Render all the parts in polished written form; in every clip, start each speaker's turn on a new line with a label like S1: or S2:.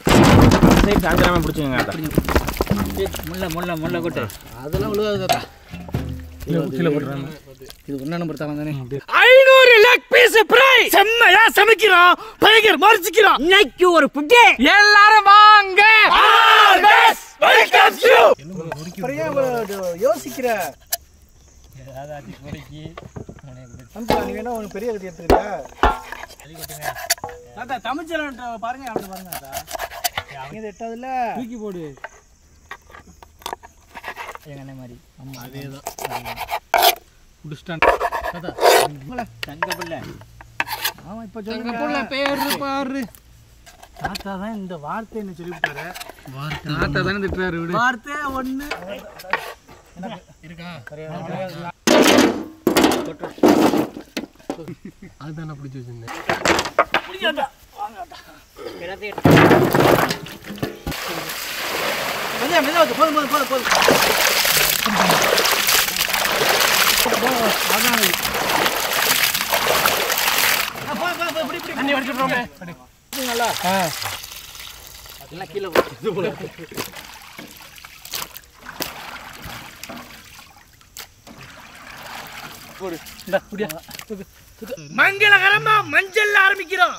S1: Side சாயந்தரமே பிடிச்சிங்க
S2: முள்ள கொட்டு அதெல்லாம் விழுகாதுக்கா கீழே போட்டுறாங்க இது ஒன்றா நம்பர் தானே 500 லெக் பீஸ் ஃப்ரை செம்மையா சமைக்கிறோம் பயங்கர மரிச்சிக்கிறோம் இன்னைக்கு ஒரு புட்டி எல்லாரும் வாங்க வெல்கம் யூ ஃப்ரையா யோசிக்கிற ஏதாச்சி பொறுக்கி அம்மா நீ வேணா ஒரு பெரிய கட்டி எடுத்துக்கிற அடி கொட்டுங்க தாத்தா தமிழ்ச்சலன் பாருங்க அப்படி பாருங்க தாத்தா அவங்க இது எட்டாதுல தூக்கி போடு எங்க அண்ணே மாதிரி ஆமா அதேதான் குடிஸ்டான் தாத்தா தங்க பிள்ளை ஆமா இப்ப சொல்லுங்க தங்க பிள்ளை பேரு பாரு தாத்தா தான் இந்த வார்த்தை என்ன சொல்லிட்டாரு தாத்தா தான திட்டுறாரு விடு வார்த்தை ஒண்ணு இருக்கா அதுதானே பிடிச்சி வச்சிருந்தேன் பிடிக்காதா வாங்கடா எல்லாத்தையும் கொஞ்சம் மெதுவா போதும் அதான் இப்படி தண்ணி வடிச்சிடுறோமே நல்லா எல்லாம் கீழே போடு இந்த புடியா மங்களகரமா மஞ்சள் ஆரம்பிக்கிறோம்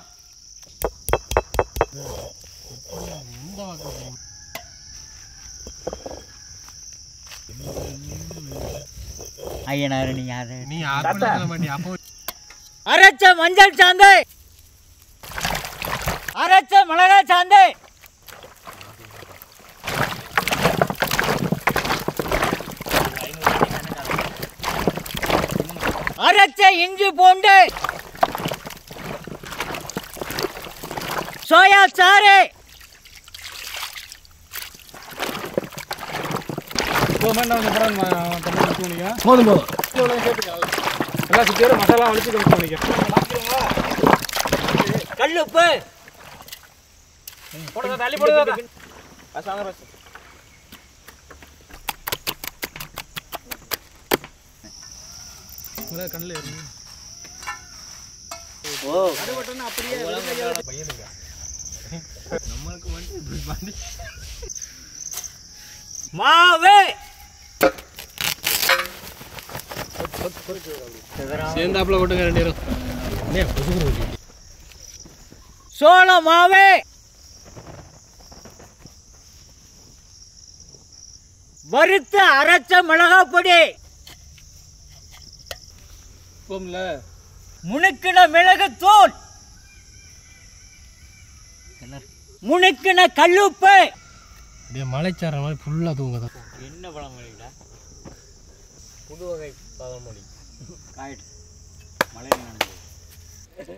S2: ஐயனாரு நீ யாரு நீ அரைச்ச மஞ்சள் சாந்து அரைச்ச மிளகாய் சாந்து அரைச்ச இஞ்சி பூண்டு சோயா சாறு போதும் எல்லாம் சுத்தியோட மசாலா வலிச்சு கல்லுப்பு போடுங்க தள்ளி போடுங்க கண்ணில் ஏறுங்க ஓ அப்படியே பையனுங்க நம்மளுக்கு வந்து மாவே சேர்ந்தாப்புல போட்டுங்க ரெண்டு பேரும் சோள மாவே வறுத்த அரைச்ச மிளகாய் பொடி முணுக்கின மிளகு தூள் முணுக்கின கல்லுப்பு மலைச்சார மாதிரி ஃபுல்லா தூங்குதான் என்ன பழமொழிடா புது வகை பழமொழி மழை நனைஞ்சு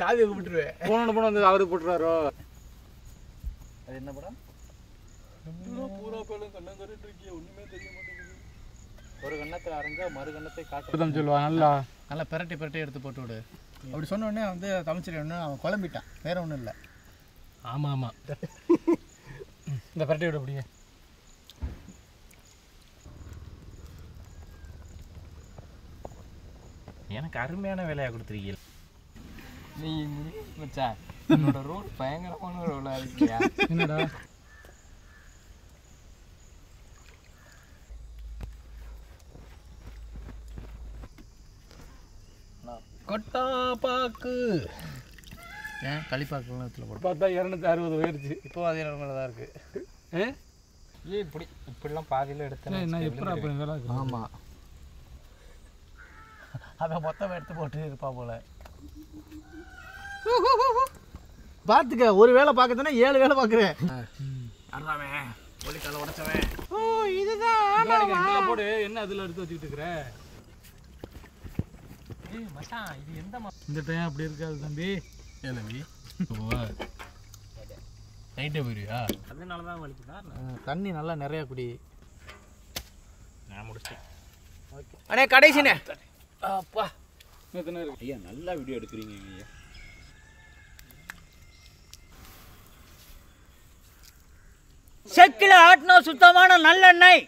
S2: சாவியை கூப்பிட்டுருவேன் போன வந்து அவரு போட்டுருவாரோ அது என்ன படம் பூரா பழம் கண்ணங்கருட்டு இருக்கிய ஒண்ணுமே தெரிய மாட்டேங்குது ஒரு கண்ணத்தில் அரைஞ்சா மறு கண்ணத்தை காட்டு சொல்லுவா நல்லா நல்லா பெரட்டி எடுத்து போட்டு விடு அப்படி சொன்ன உடனே வந்து தமிழ்ச்சல் ஒன்று அவன் குழம்பிட்டான் வேற ஒன்றும் இல்லை ஆமாம் இந்த பெரட்டி விட அப்படிங்க எனக்கு அருமையான வேலையாக கொடுத்துருக்கீங்க நீ மச்சா என்னோட ரோல் பயங்கரமான ரோலாக இருக்கியா என்னடா கொட்டா பாக்கு ஏன் களிப்பாக்குலாம் இடத்துல போட்டு பார்த்தா 260 போயிடுச்சு இப்போ அதே நிலமையில தான் இருக்குது இப்படிலாம் பாதியில் எடுத்தேன் ஆமாம் அதை மொத்தம் எடுத்து போட்டு இருப்பா போல பார்த்துக்க ஒரு வேலை பார்க்கறதுனா 7 வேலை பார்க்குறேன் அறாமே ஒலிக்கால உடச்சவன் ஓ இதுதான் போடு என்ன அதில் எடுத்து வச்சுக்கிட்டு இருக்கிற மச்சான் இது எந்த இந்த டைம் அப்படி இருக்காது தம்பி ஏன் தம்பி நைட்டே போயிருவியா அதனால தான் வலிக்குதா தண்ணி நல்லா நிறையா குடி நான் முடிச்சிட்டேன் ஓகே அண்ணே கடைசிண்ணே அப்பா ஐயா நல்லா வீடியோ எடுக்கிறீங்க ஐயா செக்கில் ஆட்டின சுத்தமான நல்லெண்ணெய்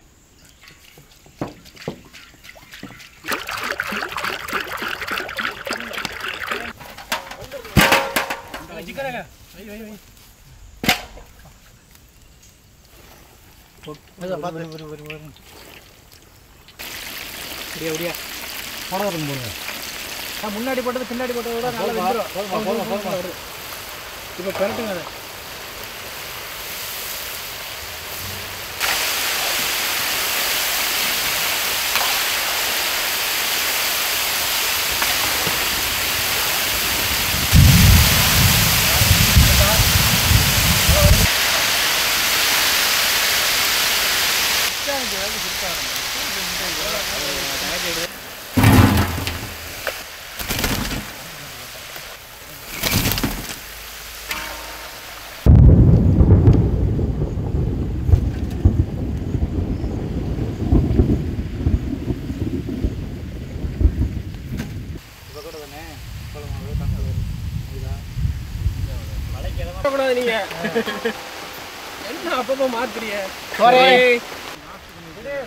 S2: அப்படியா படம் இருக்கும் போங்க. முன்னாடி போட்டது பின்னாடி போட்டதை விட நல்லா இப்போ பெரட்டுங்க அதை.
S1: நீங்க என்ன அப்பப்போ மாத்துறீங்க?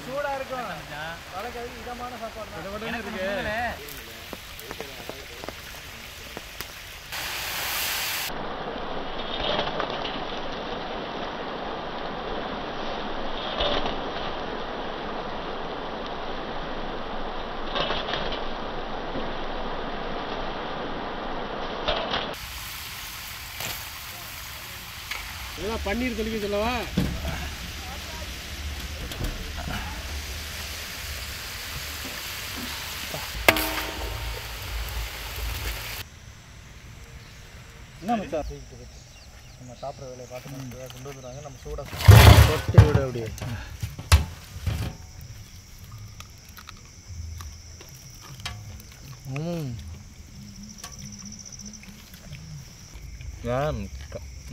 S2: சூடா இருக்கும். இதமான சாப்பாடு இருக்கு.
S1: இதெல்லாம் பன்னீர் தெளிக்க சொல்லவா?
S2: என்ன மச்சான் நம்ம சாப்பிட்ற வேலையை பார்த்து கொண்டு வந்துடுறாங்க. நம்ம சூடாக தொட்டு விட அப்படியே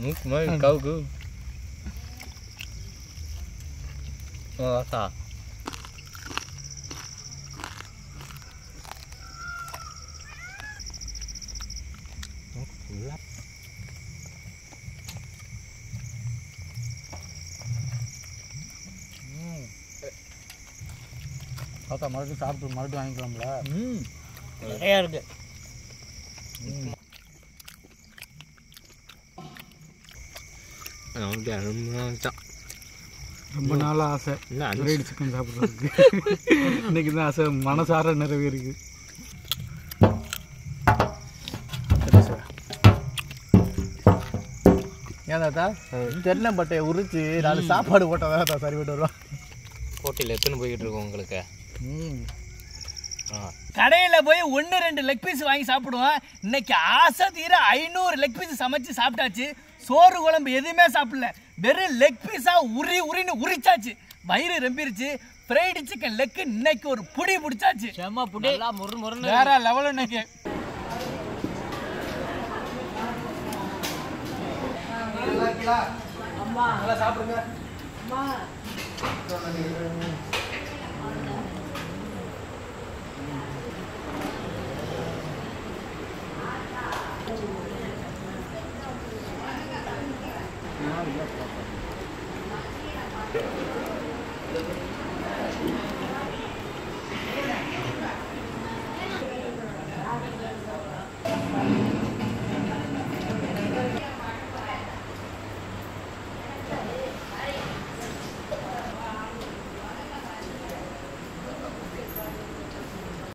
S3: nước mới câu cứ sao lắp
S2: பார்த்தா மறுபடியும் சாப்பிட்டு மறுபடியும் வாங்கிக்கலாம்ல.
S3: நிறையா இருக்கு.
S2: ரொம்ப நாளாக ஆசை ஃப்ரைடு சிக்கன் சாப்பிட்றதுக்கு. இன்னைக்கு தான் ஆசை மனசார நிறைவேறிக்கு. ஏன் தாத்தா தென்னம்பட்டையை உரிச்சு 4 சாப்பாடு போட்டால் தான் தாத்தா சரி போட்டு வருவான்.
S3: போட்டியில் எத்தனை போய்கிட்டு இருக்கோம் உங்களுக்கு?
S4: கடையில் போய் 1-2 லெக் பீஸ் வாங்கி சாப்பிடுவோம். இன்னைக்கு ஆசை தீர 500 லெக் பீஸ் சமைச்சு சாப்பிட்டாச்சு. சோறு குழம்பு எதுவுமே சாப்பிடல. வெறும் லெக் பீஸாக உரின்னு உரிச்சாச்சு. வயிறு ரெம்பிருச்சு. ஃப்ரைடு சிக்கன் லெக்கு இன்னைக்கு ஒரு புடி பிடிச்சாச்சு.
S3: செம்ம புடி முருன்னு
S4: வேற லெவல் இன்னைக்கு.
S2: நல்லா சாப்பிடுங்க.